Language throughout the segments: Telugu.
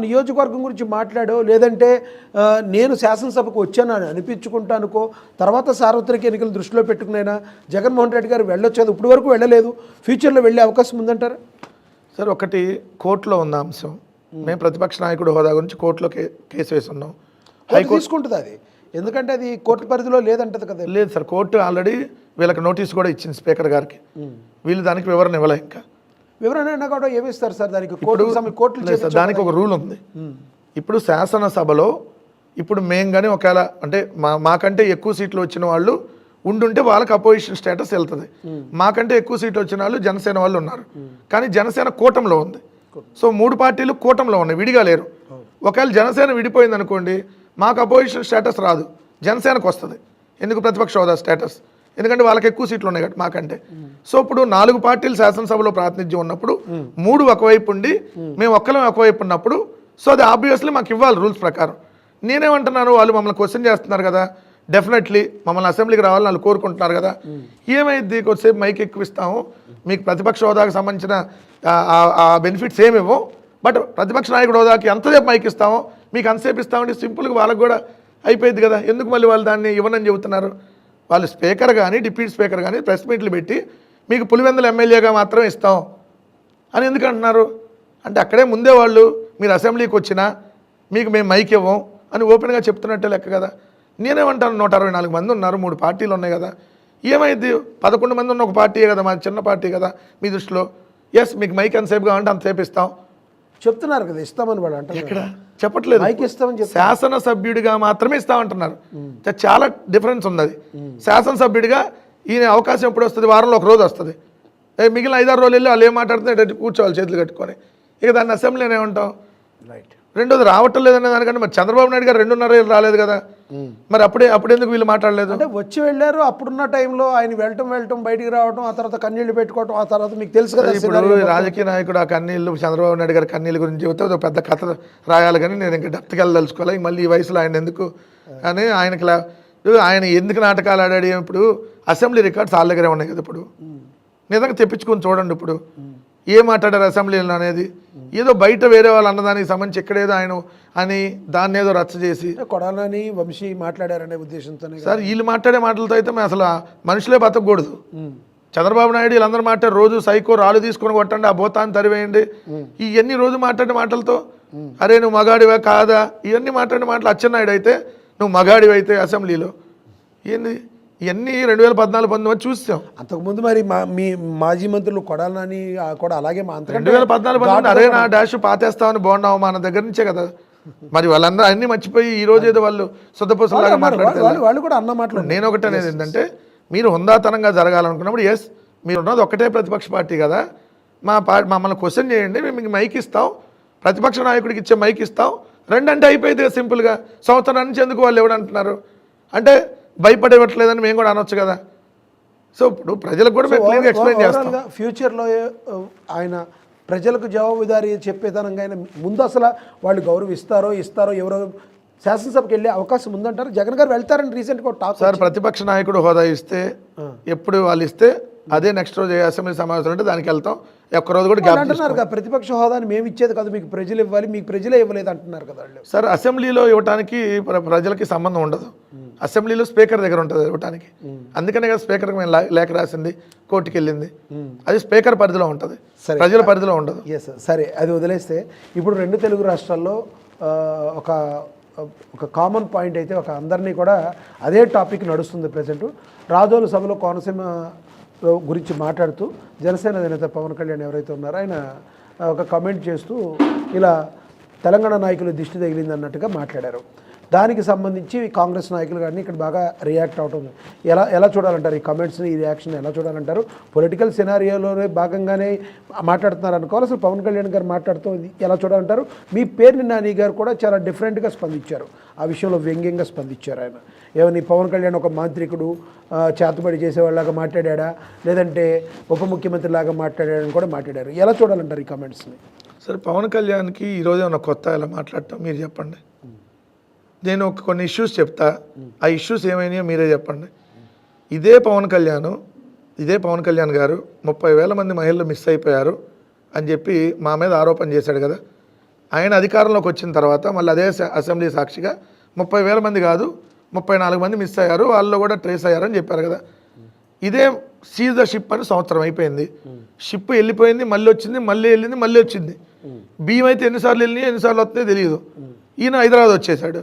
నియోజకవర్గం గురించి మాట్లాడో లేదంటే నేను శాసనసభకు వచ్చానని అనిపించుకుంటానుకో తర్వాత సార్వత్రిక ఎన్నికలు దృష్టిలో పెట్టుకునైనా జగన్మోహన్ రెడ్డి గారు వెళ్ళొచ్చేది ఇప్పుడు వరకు వెళ్ళలేదు, ఫ్యూచర్లో వెళ్ళే అవకాశం ఉందంటారా? సార్, ఒకటి కోర్టులో ఉన్న అంశం. మేము ప్రతిపక్ష నాయకుడు హోదా గురించి కోర్టులో కేసు వేసి ఉన్నాం. హైకోర్టు తీసుకుంటుంది అది, ఎందుకంటే అది కోర్టు పరిధిలో లేదంటది కదా. లేదు సార్, కోర్టు ఆల్రెడీ వీళ్ళకి నోటీస్ కూడా ఇచ్చింది స్పీకర్ గారికి. వీళ్ళు దానికి వివరణ ఇవ్వలే. ఇంకా వివరణ కూడా ఏమిస్తారు సార్ దానికి? కోర్టు దానికి ఒక రూల్ ఉంది. ఇప్పుడు శాసనసభలో ఇప్పుడు మేము కానీ ఒకవేళ అంటే మాకంటే ఎక్కువ సీట్లు వచ్చిన వాళ్ళు ఉండుంటే వాళ్ళకి అపోజిషన్ స్టేటస్ వెళ్తుంది. మాకంటే ఎక్కువ సీట్లు వచ్చిన వాళ్ళు జనసేన వాళ్ళు ఉన్నారు, కానీ జనసేన కూటమిలో ఉంది. సో 3 పార్టీలు కూటమిలో ఉన్నాయి, విడిగా లేరు. ఒకవేళ జనసేన విడిపోయింది అనుకోండి, మాకు అపోజిషన్ స్టేటస్ రాదు, జనసేనకు వస్తుంది. ఎందుకు? ప్రతిపక్ష హోదా స్టేటస్, ఎందుకంటే వాళ్ళకి ఎక్కువ సీట్లు ఉన్నాయి కాబట్టి మాకంటే. సో ఇప్పుడు 4 పార్టీలు శాసనసభలో ప్రాతినిధ్యం ఉన్నప్పుడు 3 ఒకవైపు ఉండి మేము ఒక్కరం ఒకవైపు ఉన్నప్పుడు సో అది ఆబ్వియస్లీ మాకు ఇవ్వాలి రూల్స్ ప్రకారం. నేనేమంటున్నాను, వాళ్ళు మమ్మల్ని క్వశ్చన్ చేస్తున్నారు కదా, డెఫినెట్లీ మమ్మల్ని అసెంబ్లీకి రావాలని వాళ్ళు కోరుకుంటున్నారు కదా. ఏమైంది, కొద్దిసేపు మైక్ ఎక్కువిస్తాము, మీకు ప్రతిపక్ష హోదాకు సంబంధించిన ఆ బెనిఫిట్స్ ఏమి ఇవ్వం, బట్ ప్రతిపక్ష నాయకుడు హోదాకి ఎంతసేపు మైక్ ఇస్తామో మీకు అంతసేపు ఇస్తామంటే సింపుల్గా వాళ్ళకు కూడా అయిపోయింది కదా. ఎందుకు మళ్ళీ వాళ్ళు దాన్ని ఇవ్వనని చెబుతున్నారు? వాళ్ళు స్పీకర్ కానీ డిప్యూటీ స్పీకర్ కానీ ప్రెస్ మీట్లు పెట్టి మీకు పులివెందుల ఎమ్మెల్యేగా మాత్రమే ఇస్తాం అని ఎందుకు అంటున్నారు? అంటే అక్కడే ముందే వాళ్ళు మీరు అసెంబ్లీకి వచ్చినా మీకు మేము మైక్ ఇవ్వం అని ఓపెన్గా చెప్తున్నట్టే లెక్క కదా. నేనేమంటాను, 164 మంది ఉన్నారు, 3 పార్టీలు ఉన్నాయి కదా, ఏమైంది? 11 మంది ఉన్న ఒక పార్టీయే కదా, మా చిన్న పార్టీ కదా మీ దృష్టిలో. ఎస్, మీకు మైక్ ఎంతసేపు కావాలంటే అంతసేపు ఇస్తాం చెప్తున్నారు కదా, ఇస్తామని వాళ్ళు అంటే ఎక్కడ చెప్పట్లేదు. మైక్ ఇస్తామని శాసనసభ్యుడిగా మాత్రమే ఇస్తామంటున్నారు. చాలా డిఫరెన్స్ ఉంది. అది శాసనసభ్యుడిగా ఈయన అవకాశం ఎప్పుడు వస్తుంది? వారంలో ఒక రోజు వస్తుంది. మిగిలిన 5-6 రోజులు వెళ్ళి వాళ్ళు ఏం మాట్లాడుతుంటే కూర్చోవాలి చేతులు కట్టుకొని. ఇక దాన్ని అసెంబ్లీనే ఉంటాం. రైట్. రెండోది రావటం లేదనే దానికంటే మరి చంద్రబాబు నాయుడు గారు 2.5 ఏళ్ళు రాలేదు కదా, మరి అప్పుడెందుకు వీళ్ళు మాట్లాడలేదు? అంటే వచ్చి వెళ్ళారు, అప్పుడున్న టైంలో ఆయన వెళ్ళటం బయటికి రావడం, ఆ తర్వాత కన్నీళ్లు పెట్టుకోవటం, ఆ తర్వాత మీకు తెలుసు కదా. ఇప్పుడు రాజకీయ నాయకుడు ఆ కన్నీళ్ళు, చంద్రబాబు నాయుడు గారి కన్నీళ్ళ గురించి చెబితే ఒక పెద్ద కథ రాయాలి, కానీ నేను ఇంకా డెప్త్కి వెళ్ళదలుచుకోవాలి. మళ్ళీ ఈ వయసులో ఆయన ఎందుకు అని ఆయన ఎందుకు నాటకాలు ఆడాడు? ఇప్పుడు అసెంబ్లీ రికార్డ్స్ వాళ్ళ దగ్గరే ఉన్నాయి కదా. ఇప్పుడు నిజంగా తెప్పించుకొని చూడండి. ఇప్పుడు ఏం మాట్లాడారు అసెంబ్లీలో అనేది, ఏదో బయట వేరే వాళ్ళు అన్నదానికి సంబంధించి ఎక్కడేదో ఆయన అని దాన్ని ఏదో రచ్చ చేసి కొడాలని వంశీ మాట్లాడారనే ఉద్దేశంతో. సార్, వీళ్ళు మాట్లాడే మాటలతో అయితే మేము అసలు మనుషులే బతకూడదు. చంద్రబాబు నాయుడు వీళ్ళందరూ మాట్లాడే రోజు సైకో రాళ్ళు తీసుకొని కొట్టండి, ఆ భూతాన్ని తరివేయండి, ఇవన్నీ రోజు మాట్లాడే మాటలతో అరే నువ్వు మగాడివా కాదా ఇవన్నీ మాట్లాడే మాటలు. అచ్చెన్నాయుడు అయితే నువ్వు మగాడివి అయితే అసెంబ్లీలో ఏంది ఇవన్నీ 2014-19 చూసాం. అంతకుముందు మరి మీ మాజీ మంత్రులు కొడాలని కూడా అలాగే 2014 అరే నా డాష్ పాతేస్తామని బాగున్నావు మన దగ్గర నుంచే కదా. మరి వాళ్ళందరూ అన్ని మర్చిపోయి ఈ రోజు ఏదో వాళ్ళు సొంతపోసలాగా మాట్లాడతారు. వాళ్ళు కూడా అన్న మాటలు. నేను ఒకటి అనేది ఏంటంటే, మీరు హుందాతనంగా జరగాలనుకున్నప్పుడు ఎస్ మీరు ఉన్నది ఒకటే ప్రతిపక్ష పార్టీ కదా, మమ్మల్ని క్వశ్చన్ చేయండి, మేము మీకు మైక్ ఇస్తాం, ప్రతిపక్ష నాయకుడికి ఇచ్చే మైక్ ఇస్తాం, రెండంటే అయిపోయింది సింపుల్గా. సంవత్సరం నుంచి ఎందుకు వాళ్ళు ఎవడంటున్నారు అంటే భయపడేవట్లేదని మేము కూడా అనొచ్చు కదా. సో ఇప్పుడు ప్రజలకు కూడా మేము క్లియర్గా ఎక్స్ప్లెయిన్ చేస్తాం. ఫ్యూచర్లో ఆయన ప్రజలకు జవాబుదారీ చెప్పేతనంగా ఆయన ముందు అసలు వాళ్ళు గౌరవిస్తారో ఎవరో శాసనసభకి వెళ్ళే అవకాశం ఉందంటారు? జగన్ గారు వెళ్తారని రీసెంట్గా టాక్. సార్, ప్రతిపక్ష నాయకుడు హోదా ఇస్తే ఎప్పుడు వాళ్ళు ఇస్తే అదే నెక్స్ట్ రోజు అసెంబ్లీ సమావేశం అంటే దానికి వెళ్తాం. ఒక్కరోజు కూడా గ్యాప్ అంటున్నారు కదా, ప్రతిపక్ష హోదాని మేము ఇచ్చేది కాదు, మీకు ప్రజలు ఇవ్వాలి, మీకు ప్రజలే ఇవ్వలేదు అంటున్నారు కదా వాళ్ళు. సార్, అసెంబ్లీలో ఇవ్వడానికి ప్రజలకి సంబంధం ఉండదు. అసెంబ్లీలో స్పీకర్ దగ్గర ఉంటుంది ఇవ్వడానికి. అందుకనే కదా స్పీకర్కి మేము లేఖ రాసింది, కోర్టుకి వెళ్ళింది. అది స్పీకర్ పరిధిలో ఉంటుంది, ప్రజల పరిధిలో ఉండదు. ఎస్, సరే అది వదిలేస్తే ఇప్పుడు 2 తెలుగు రాష్ట్రాల్లో ఒక కామన్ పాయింట్ అయితే ఒక అందరినీ కూడా అదే టాపిక్ నడుస్తుంది ప్రజెంట్. రాజోలు సభలో కోనసీమ గురించి మాట్లాడుతూ జనసేన అధినేత పవన్ కళ్యాణ్ ఎవరైతే ఉన్నారో ఆయన ఒక కామెంట్ చేస్తూ ఇలా తెలంగాణ నాయకులు దిష్టి తగిలింది అన్నట్టుగా మాట్లాడారు. దానికి సంబంధించి కాంగ్రెస్ నాయకులు కానీ ఇక్కడ బాగా రియాక్ట్ అవటం ఎలా చూడాలంటారు? ఈ కామెంట్స్ని, ఈ రియాక్షన్ ఎలా చూడాలంటారు? పొలిటికల్ సినారియోలోనే భాగంగానే మాట్లాడుతున్నారు అనుకోవాలి. అసలు పవన్ కళ్యాణ్ గారు మాట్లాడుతూ ఎలా చూడాలంటారు? మీ పేర్ని నాని గారు కూడా చాలా డిఫరెంట్గా స్పందించారు, ఆ విషయంలో వ్యంగ్యంగా స్పందించారు. ఆయన ఏమని పవన్ కళ్యాణ్ ఒక మాంత్రికుడు చేతబడి చేసేవాళ్ళలాగా మాట్లాడా, లేదంటే ఉప ముఖ్యమంత్రి లాగా మాట్లాడాడని కూడా మాట్లాడారు. ఎలా చూడాలంటారు ఈ కామెంట్స్ని? సరే, పవన్ కళ్యాణ్కి ఈరోజు ఏమన్నా కొత్త ఎలా మాట్లాడటం మీరు చెప్పండి. నేను కొన్ని ఇష్యూస్ చెప్తా, ఆ ఇష్యూస్ ఏమైనాయో మీరే చెప్పండి. ఇదే పవన్ కళ్యాణ్ గారు 30,000 మంది మహిళలు మిస్ అయిపోయారు అని చెప్పి మా మీద ఆరోపణ చేశాడు కదా. ఆయన అధికారంలోకి వచ్చిన తర్వాత మళ్ళీ అదే అసెంబ్లీ సాక్షిగా 30,000 మంది కాదు 34 మంది మిస్ అయ్యారు, వాళ్ళు కూడా ట్రేస్ అయ్యారని చెప్పారు కదా. ఇదే సీజ్ ద షిప్ అని సంవత్సరం అయిపోయింది, షిప్ వెళ్ళిపోయింది, మళ్ళీ వచ్చింది, మళ్ళీ వెళ్ళింది, మళ్ళీ వచ్చింది. బియ్యం అయితే ఎన్నిసార్లు వెళ్ళినాయి ఎన్నిసార్లు వస్తున్నాయో తెలియదు. ఈయన హైదరాబాద్ వచ్చేసాడు.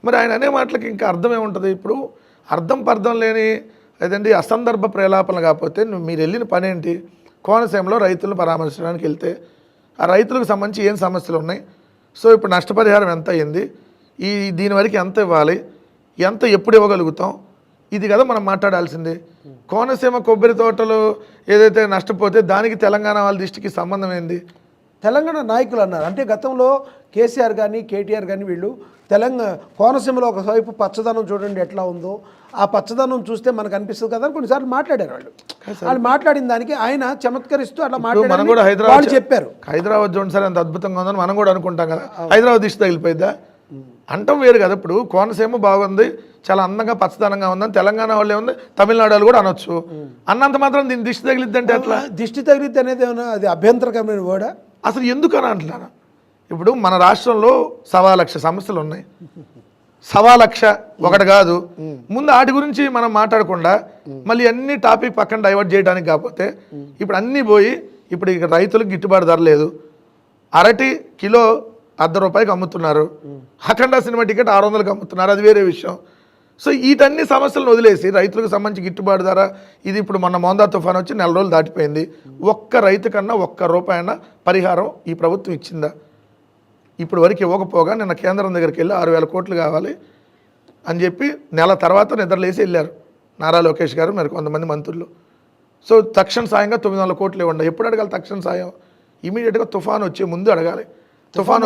మరి ఆయన అనే మాటలకి ఇంకా అర్థం ఏముంటుంది? ఇప్పుడు అర్థం లేని అదండి అసందర్భ ప్రేలాపన కాకపోతే మీరు వెళ్ళిన పని ఏంటి? కోనసీమలో రైతులను పరామర్శించడానికి వెళ్తే ఆ రైతులకు సంబంధించి ఏం సమస్యలు ఉన్నాయి, సో ఇప్పుడు నష్టపరిహారం ఎంత అయ్యింది, దీని వరకు ఎంత ఇవ్వాలి, ఎంత ఎప్పుడు ఇవ్వగలుగుతాం, ఇది కదా మనం మాట్లాడాల్సింది. కోనసీమ కొబ్బరి తోటలు ఏదైతే నష్టపోతే దానికి తెలంగాణ వాళ్ళ దృష్టికి సంబంధం ఏంది? తెలంగాణ నాయకులు అన్నారు అంటే గతంలో కేసీఆర్ కానీ కేటీఆర్ కానీ వీళ్ళు కోనసీమలో ఒకవైపు పచ్చదనం చూడండి ఎట్లా ఉందో, ఆ పచ్చదనం చూస్తే మనకు అనిపిస్తుంది కదా అని కొన్నిసార్లు మాట్లాడారు వాళ్ళు మాట్లాడిన దానికి ఆయన చమత్కరిస్తూ అట్లా మనం కూడా మాట్లాడారు చెప్పారు. హైదరాబాద్ చూడండి సార్ ఎంత అద్భుతంగా ఉందని మనం కూడా అనుకుంటాం కదా, హైదరాబాద్ దిష్టి తగిలిపోయిద్దా అంటాం వేరు కదా. ఇప్పుడు కోనసీమ బాగుంది, చాలా అందంగా పచ్చదనంగా ఉందని తెలంగాణ వాళ్ళే ఉంది, తమిళనాడు వాళ్ళు కూడా అనొచ్చు. అన్నంత మాత్రం దీన్ని దిష్టి తగిలిద్ది అంటే అట్లా దిష్టి తగిలిద్ది అనేది ఏమన్నా అది అభ్యంతరకరమైన వర్డా? అసలు ఎందుకని అంటున్నాను? ఇప్పుడు మన రాష్ట్రంలో 1,00,000 సమస్యలు ఉన్నాయి, 1,00,000 ఒకటి కాదు. ముందు వాటి గురించి మనం మాట్లాడకుండా మళ్ళీ అన్ని టాపిక్ పక్కన డైవర్ట్ చేయడానికి కాకపోతే ఇప్పుడు అన్నీ పోయి ఇప్పుడు ఇక రైతులకు గిట్టుబాటు ధర లేదు, అరటి కిలో ₹1.50 అమ్ముతున్నారు, అఖండ సినిమా టికెట్ 600కి అమ్ముతున్నారు, అది వేరే విషయం. సో వీటన్ని సమస్యలను వదిలేసి రైతులకు సంబంధించి గిట్టుబాటు ధర ఇది ఇప్పుడు మొన్న మోందా తుఫాన్ వచ్చి 4 రోజులు దాటిపోయింది, ఒక్క రైతు కన్నా ₹1 పరిహారం ఈ ప్రభుత్వం ఇచ్చిందా? ఇప్పుడు వరకు ఇవ్వకపోగా నిన్న కేంద్రం దగ్గరికి వెళ్ళి 6,000 కోట్లు కావాలి అని చెప్పి నెల తర్వాత నిద్రలేసి వెళ్ళారు నారా లోకేష్ గారు మరి కొంతమంది మంత్రులు. సో తక్షణ సాయంగా 900 కోట్లు ఇవ్వండి. ఎప్పుడు అడగాలి తక్షణ సాయం? ఇమీడియట్గా తుఫాన్ వచ్చే ముందు అడగాలి. తుఫాన్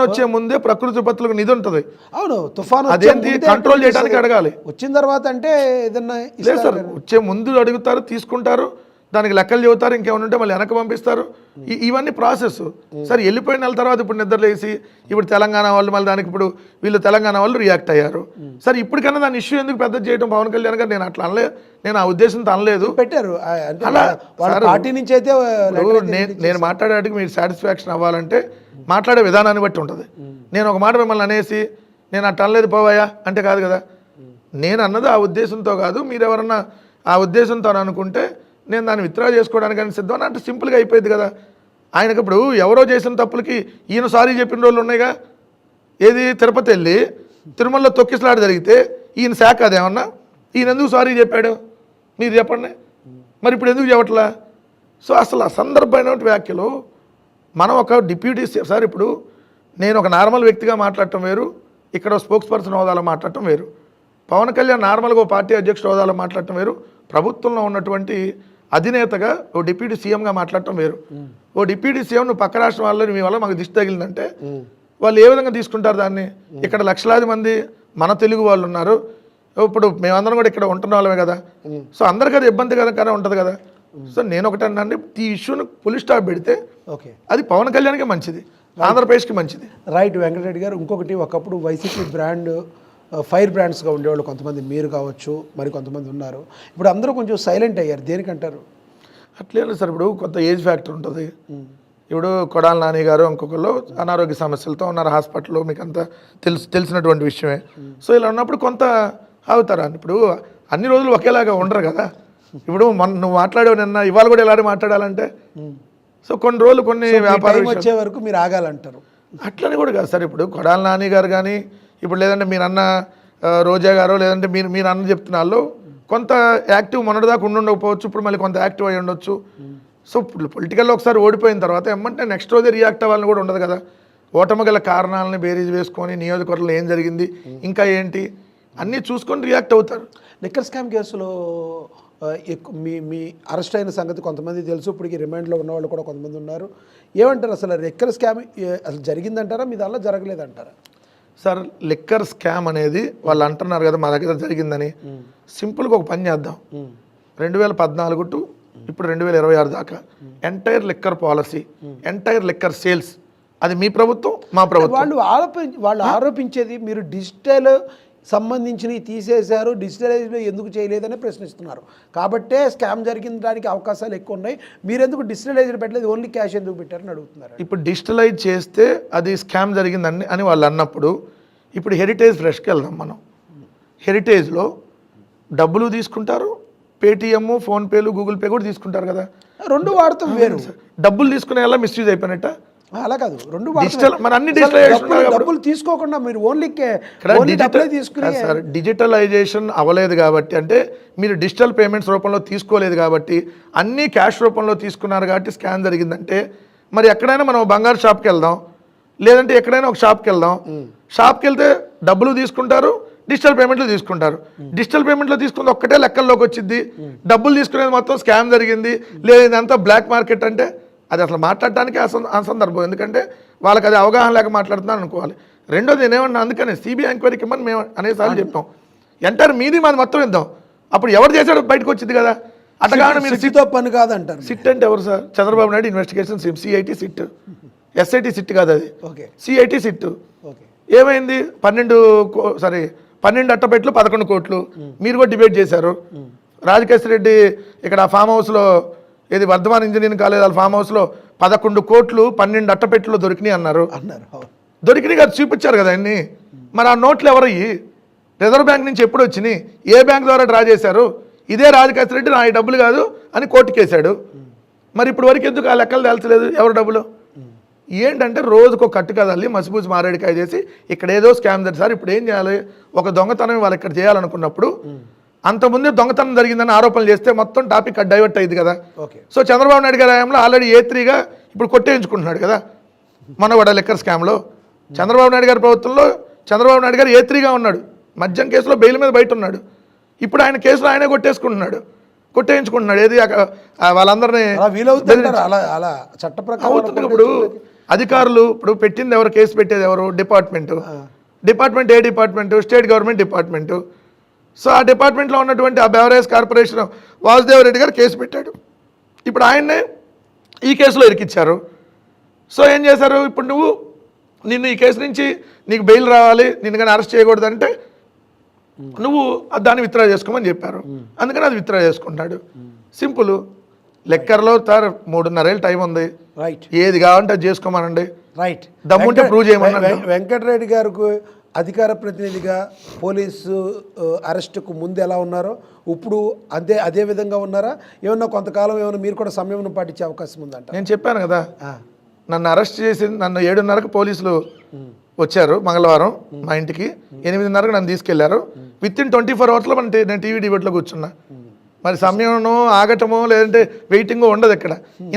వచ్చే ముందే ప్రకృతి విపత్తులకు నిధి ఉంటుంది. అవును, తుఫాన్ అదేంటి కంట్రోల్ చేయడానికి అడగాలి. వచ్చిన తర్వాత అంటే ఏదన్నా లేదు సార్, వచ్చే ముందు అడుగుతారు, తీసుకుంటారు, దానికి లెక్కలు చెబుతారు, ఇంకేమైనా ఉంటే మళ్ళీ వెనక పంపిస్తారు. ఇవన్నీ ప్రాసెస్ సార్. వెళ్ళిపోయిన నెల తర్వాత ఇప్పుడు నిద్రలేసి ఇప్పుడు తెలంగాణ వాళ్ళు మళ్ళీ దానికి ఇప్పుడు వీళ్ళు తెలంగాణ వాళ్ళు రియాక్ట్ అయ్యారు. సరే ఇప్పటికన్నా దాని ఇష్యూ ఎందుకు పెద్ద చేయడం పవన్ కళ్యాణ్ గారు? నేను అట్లా అనలేదు, నేను ఆ ఉద్దేశంతో అనలేదు. పెట్టారు పార్టీ నుంచి అయితే నేను మాట్లాడేటికి మీరు సాటిస్ఫాక్షన్ అవ్వాలంటే మాట్లాడే విధానాన్ని బట్టి ఉంటుంది. నేను ఒక మాట మిమ్మల్ని అనేసి నేను అట్లా అనలేదు పోవాయా అంటే కాదు కదా. నేను అన్నది ఆ ఉద్దేశంతో కాదు, మీరు ఎవరన్నా ఆ ఉద్దేశంతో అనుకుంటే నేను దాన్ని విత్డ్రా చేసుకోవడానికి అని సిద్ధం అంటే సింపుల్గా అయిపోయింది కదా. ఆయనకి ఇప్పుడు ఎవరో చేసిన తప్పులకి ఈయన సారీ చెప్పిన రోజులు ఉన్నాయిగా. ఏది తిరుపతి వెళ్ళి తిరుమలలో తొక్కిసలాట జరిగితే ఈయన శాఖ అదేమన్నా, ఈయన ఎందుకు సారీ చెప్పాడు మీరు చెప్పండి. మరి ఇప్పుడు ఎందుకు చెప్పట్లా? సో అసలు అసందర్భమైన వ్యాఖ్యలు మనం ఒక డిప్యూటీ సార్, ఇప్పుడు నేను ఒక నార్మల్ వ్యక్తిగా మాట్లాడటం వేరు, ఇక్కడ స్పోక్స్ పర్సన్ హోదాలో మాట్లాడటం వేరు. పవన్ కళ్యాణ్ నార్మల్గా ఓ పార్టీ అధ్యక్షుడు హోదాలో మాట్లాడటం వేరు, ప్రభుత్వంలో ఉన్నటువంటి అధినేతగా ఓ డిప్యూటీ సీఎంగా మాట్లాడటం వేరు. ఓ డిప్యూటీ సీఎం నువ్వు పక్క రాష్ట్రం వాళ్ళని మీ వల్ల మాకు దిష్టి తగిలిందంటే వాళ్ళు ఏ విధంగా తీసుకుంటారు దాన్ని? ఇక్కడ లక్షలాది మంది మన తెలుగు వాళ్ళు ఉన్నారు, ఇప్పుడు మేమందరం కూడా ఇక్కడ ఉంటున్న వాళ్ళమే కదా. సో అందరికీ అది ఇబ్బందికరంగానే ఉంటుంది కదా. సో నేను ఒకటి అన్నాను, ఈ ఇష్యూను పులి స్టాప్ పెడితే అది పవన్ కళ్యాణ్కి మంచిది, ఆంధ్రప్రదేశ్కి మంచిది. రైట్ వెంకటరెడ్డి గారు. ఇంకొకటి, ఒకప్పుడు వైసీపీ బ్రాండ్ ఫైర్ బ్రాండ్స్గా ఉండేవాళ్ళు కొంతమంది, మీరు కావచ్చు, మరి కొంతమంది ఉన్నారు. ఇప్పుడు అందరూ కొంచెం సైలెంట్ అయ్యారు, దేనికంటారు? అట్లేదు సార్, ఇప్పుడు కొంత ఏజ్ ఫ్యాక్టర్ ఉంటుంది. ఇప్పుడు కొడాల నాని గారు ఇంకొకళ్ళు అనారోగ్య సమస్యలతో ఉన్నారు హాస్పిటల్లో, మీకు అంతా తెలిసినటువంటి విషయమే. సో ఇలా ఉన్నప్పుడు కొంత అవుతారా? ఇప్పుడు అన్ని రోజులు ఒకేలాగా ఉండరు కదా. ఇప్పుడు నువ్వు మాట్లాడేవు నిన్న, ఇవాళ కూడా ఇలాగే మాట్లాడాలంటే సో కొన్ని రోజులు కొన్ని వ్యాపారం వచ్చే వరకు మీరు ఆగాలంటారు. అట్లని కూడా కాదు సార్. ఇప్పుడు కొడాల నాని గారు కానీ ఇప్పుడు లేదంటే మీరు అన్న రోజా గారు లేదంటే మీరు అన్న చెప్తున్న వాళ్ళు కొంత యాక్టివ్ మొన్నటిదాకా ఉండకపోవచ్చు, ఇప్పుడు మళ్ళీ కొంత యాక్టివ్ అయ్యి ఉండొచ్చు. సో పొలిటికల్లో ఒకసారి ఓడిపోయిన తర్వాత ఏమంటే నెక్స్ట్ రోజే రియాక్ట్ అవ్వాలని కూడా ఉండదు కదా. ఓటమి గల కారణాలను బేరీజ్ వేసుకొని నియోజకవర్గంలో ఏం జరిగింది ఇంకా ఏంటి అన్నీ చూసుకొని రియాక్ట్ అవుతారు. లిక్కర్ స్కామ్ కేసులో మీ అరెస్ట్ అయిన సంగతి కొంతమంది తెలుసు, ఇప్పటికి రిమాండ్లో ఉన్న వాళ్ళు కూడా కొంతమంది ఉన్నారు. ఏమంటారు అసలు లిక్కర్ స్కామ్ అసలు జరిగిందంటారా, మీ దానిలో జరగలేదంటారా? సార్ లిక్కర్ స్కామ్ అనేది వాళ్ళు అంటున్నారు కదా మా దగ్గర జరిగిందని. సింపుల్గా ఒక పని చేద్దాం, 2014 టు ఇప్పుడు 2026 దాకా entire liquor policy, entire liquor sales అది మీ ప్రభుత్వం మా ప్రభుత్వం. వాళ్ళు ఆరోపించేది మీరు డిజిటల్ సంబంధించినవి తీసేశారు, డిజిటలైజ్లో ఎందుకు చేయలేదని ప్రశ్నిస్తున్నారు. కాబట్టే స్కామ్ జరిగించడానికి అవకాశాలు ఎక్కువ ఉన్నాయి. మీరెందుకు డిజిటలైజ్డ్ పెట్టలేదు, ఓన్లీ క్యాష్ ఎందుకు పెట్టారని అడుగుతున్నారు. ఇప్పుడు డిజిటలైజ్ చేస్తే అది స్కామ్ జరిగిందని అని వాళ్ళు అన్నప్పుడు, ఇప్పుడు హెరిటేజ్ ఫ్రెష్కి వెళ్దాం మనం. హెరిటేజ్లో డబ్బులు తీసుకుంటారు, పేటిఎం, ఫోన్పేలు, గూగుల్ పే కూడా తీసుకుంటారు కదా. రెండు వాడతాం వేరు. డబ్బులు తీసుకునే వల్ల మిస్యూజ్ అయిపోయినట్ట. అలా కాదు, రెండు డిజిటల్ మన అన్ని డబ్బులు తీసుకోకుండా మీరు ఓన్లీ డిజిటలైజేషన్ అవ్వలేదు కాబట్టి, అంటే మీరు డిజిటల్ పేమెంట్స్ రూపంలో తీసుకోలేదు కాబట్టి, అన్నీ క్యాష్ రూపంలో తీసుకున్నారు కాబట్టి స్కామ్ జరిగిందంటే, మరి ఎక్కడైనా మనం బంగారు షాప్కి వెళ్దాం, లేదంటే ఎక్కడైనా ఒక షాప్కి వెళ్దాం. షాప్కి వెళ్తే డబ్బులు తీసుకుంటారు, డిజిటల్ పేమెంట్లు తీసుకుంటారు. డిజిటల్ పేమెంట్లో తీసుకుంది ఒక్కటే లెక్కల్లోకి వచ్చింది, డబ్బులు తీసుకునేది మొత్తం స్కామ్ జరిగింది, లేదా ఇదంతా బ్లాక్ మార్కెట్ అంటే అది అసలు మాట్లాడటానికి అసందర్భం. ఎందుకంటే వాళ్ళకి అది అవగాహన లేక మాట్లాడుతున్నాను అనుకోవాలి. రెండోది నేనేమన్నా, అందుకనే సిబిఐ ఎంక్వైరీకి ఇమ్మని మేము అనేసార్లు చెప్తాం. ఎంటర్ మీది మాది మొత్తం ఇద్దాం, అప్పుడు ఎవరు చేశాడో బయటకు వచ్చింది కదా. అట్లా మీరు సిట్తో పని కాదంటారు. సిట్ అంటే ఎవరు sir? Chandrababu Naidu investigation team, CIT SIT, SIT SIT కాదు అది, సిఐటి సిట్. ఏమైంది? 12 అట్టపెట్లు 11 కోట్లు. మీరు కూడా డిబేట్ చేశారు. రాజకేశ్వర రెడ్డి ఇక్కడ ఫామ్ హౌస్లో, ఏది వర్ధమాన్ ఇంజనీరింగ్ కాలేజ్ వాళ్ళ ఫామ్ హౌస్లో 11 కోట్లు 12 అట్టపెట్లు దొరికినాయి అన్నారు. దొరికినాయి కదా, చూపించారు కదా అన్ని. మరి ఆ నోట్లు ఎవరయ్యి? రిజర్వ్ బ్యాంక్ నుంచి ఎప్పుడు వచ్చినాయి? ఏ బ్యాంక్ ద్వారా డ్రా చేశారు? ఇదే రాజకేశ్వర రెడ్డి నా ఈ డబ్బులు కాదు అని కోర్టుకేశాడు. మరి ఇప్పుడు వరకు ఎందుకు ఆ లెక్కలు తేల్చలేదు ఎవరు డబ్బులు? ఏంటంటే రోజుకో కట్టు కదల్లి మసిపూసి మారేడికాయ చేసి ఇక్కడ ఏదో స్కామ్ జరిగింది సార్, ఇప్పుడు ఏం చేయాలి? ఒక దొంగతనం వాళ్ళు ఇక్కడ చేయాలనుకున్నప్పుడు అంతకుముందే దొంగతనం జరిగిందని ఆరోపణలు చేస్తే మొత్తం టాపిక్ డైవర్ట్ అయింది కదా. సో చంద్రబాబు నాయుడు గారి హయాంలో ఆల్రెడీ A3గా ఇప్పుడు కొట్టేయించుకుంటున్నాడు కదా మనవాడ లెక్కర్ స్కామ్లో. చంద్రబాబు నాయుడు గారి ప్రభుత్వంలో చంద్రబాబు నాయుడు గారు A3గా ఉన్నాడు, మద్యం కేసులో బెయిల్ మీద బయట ఉన్నాడు. ఇప్పుడు ఆయన కేసులో ఆయనే కొట్టేయించుకుంటున్నాడు. ఏది వాళ్ళందరినీ చట్ట అవుతుంది. ఇప్పుడు అధికారులు ఇప్పుడు పెట్టింది ఎవరు, కేసు పెట్టేది ఎవరు? డిపార్ట్మెంట్. ఏ department? State government department. So ఆ డిపార్ట్మెంట్లో ఉన్నటువంటి ఆ బెవరేజ్ కార్పొరేషన్ వాసుదేవ్ రెడ్డి గారు కేసు పెట్టాడు. ఇప్పుడు ఆయన్నే ఈ కేసులో ఇరికిచ్చారు. సో ఏం చేశారు? ఇప్పుడు నిన్ను ఈ కేసు నుంచి నీకు బెయిల్ రావాలి, నిన్ను కానీ అరెస్ట్ చేయకూడదంటే నువ్వు దాన్ని విత్డ్రా చేసుకోమని చెప్పారు. అందుకని అది విత్డ్రా చేసుకుంటాడు. సింపుల్. లెక్కర్లో 3.5 ఏళ్ళు టైం ఉంది, ఏది కావాలంటే అది చేసుకోమనండి. దమ్ముంటే ప్రూవ్ చేయమని. వెంకటరెడ్డి గారికి అధికార ప్రతినిధిగా పోలీసు అరెస్టుకు ముందు ఎలా ఉన్నారో ఇప్పుడు అదే విధంగా ఉన్నారా? ఏమన్నా కొంతకాలం ఏమన్నా మీరు కూడా సమయం పాటించే అవకాశం ఉందంట? నేను చెప్పాను కదా, నన్ను అరెస్ట్ చేసి నన్ను 7:30కు పోలీసులు వచ్చారు మంగళవారం మా ఇంటికి. 8:30కు నన్ను తీసుకెళ్లారు. విత్ ఇన్ 24 అవర్స్లో నేను టీవీ డిబేట్లో కూర్చున్నా. మరి సమయం ఆగటమో లేదంటే వెయిటింగో ఉండదు ఇక్కడ.